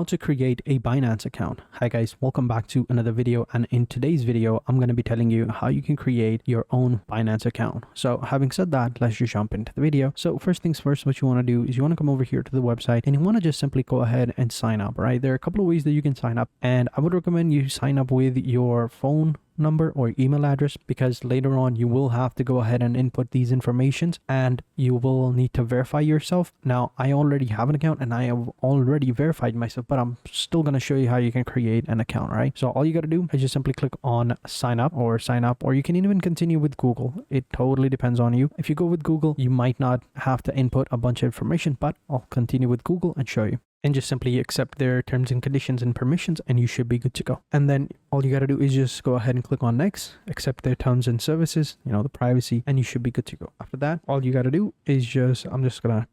how to create a Binance account. Hi guys, welcome back to another video, and in today's video I'm going to be telling you how you can create your own Binance account. So having said that, let's just jump into the video. So first things first, what you want to do is you want to come over here to the website and you want to just simply go ahead and sign up, right? There are a couple of ways that you can sign up, and I would recommend you sign up with your phone number or email address, because later on you will have to go ahead and input these informations and you will need to verify yourself. Now I already have an account and I have already verified myself, but I'm still going to show you how you can create an account, right? So all you got to do is just simply click on sign up, or you can even continue with Google. It totally depends on you. If you go with Google, you might not have to input a bunch of information, but I'll continue with Google and show you. And just simply accept their terms and conditions and permissions and you should be good to go. And then all you got to do is just go ahead and click on next, accept their terms and services, the privacy, and you should be good to go. After that, all you got to do is I'm just going to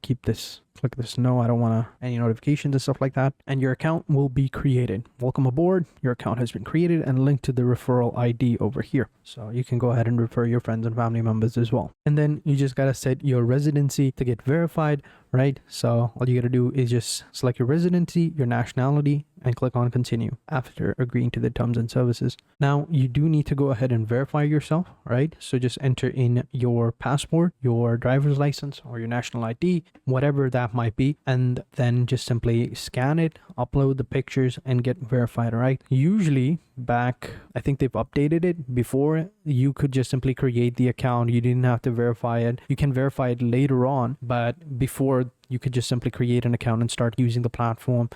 click this no, I don't want any notifications and stuff like that, and your account will be created. Welcome aboard. Your account has been created and linked to the referral ID over here. So you can go ahead and refer your friends and family members as well. And then you just got to set your residency to get verified, right? So all you got to do is just select your residency, your nationality, and click on continue after agreeing to the terms and services. Now you do need to go ahead and verify yourself, right? So just enter in your passport, your driver's license, or your national ID, whatever that might be, and then just simply scan it, upload the pictures, and get verified, right? Usually back, I think they've updated it. Before, you could just simply create the account, you didn't have to verify it. You can verify it later on, but before, you could just simply create an account and start using the platform,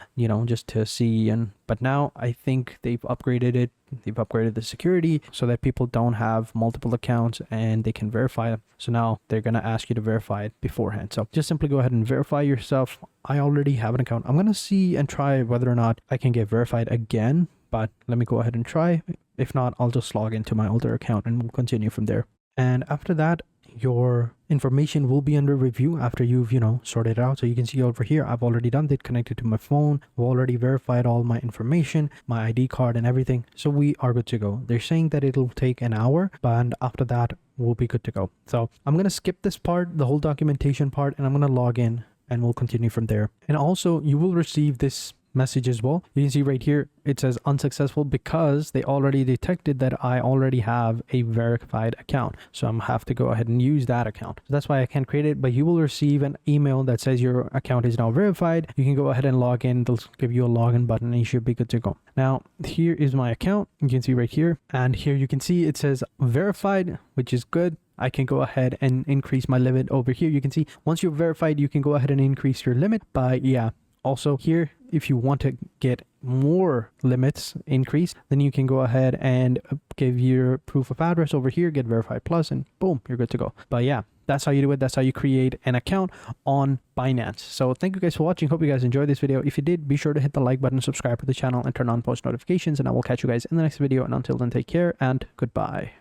just to see. But now I think they've upgraded it. They've upgraded the security so that people don't have multiple accounts and they can verify them. So now they're going to ask you to verify it beforehand. So just simply go ahead and verify yourself. I already have an account. I'm going to see and try whether or not I can get verified again, but let me go ahead and try. If not, I'll just log into my older account and we'll continue from there. And after that, your information will be under review after you've sorted it out. So you can see over here, I've already done it, connected to my phone. I've already verified all my information, my ID card and everything. So we are good to go. They're saying that it'll take an hour, but after that we'll be good to go. So I'm going to skip this part, the whole documentation part, and I'm going to log in and we'll continue from there. And also you will receive this message as well. You can see right here it says unsuccessful because they already detected that I already have a verified account, so I'm have to go ahead and use that account. So that's why I can't create it, but you will receive an email that says your account is now verified. You can go ahead and log in. They'll give you a login button and you should be good to go. Now here is my account. You can see right here, and here you can see it says verified, which is good. I can go ahead and increase my limit over here. You can see once you're verified, you can go ahead and increase your limit. But yeah, also here, if you want to get more limits increased, then you can go ahead and give your proof of address over here, get verified plus, and boom, you're good to go. But yeah, that's how you do it. That's how you create an account on Binance. So thank you guys for watching. Hope you guys enjoyed this video. If you did, be sure to hit the like button, subscribe to the channel, and turn on post notifications, and I will catch you guys in the next video. And until then, take care and goodbye.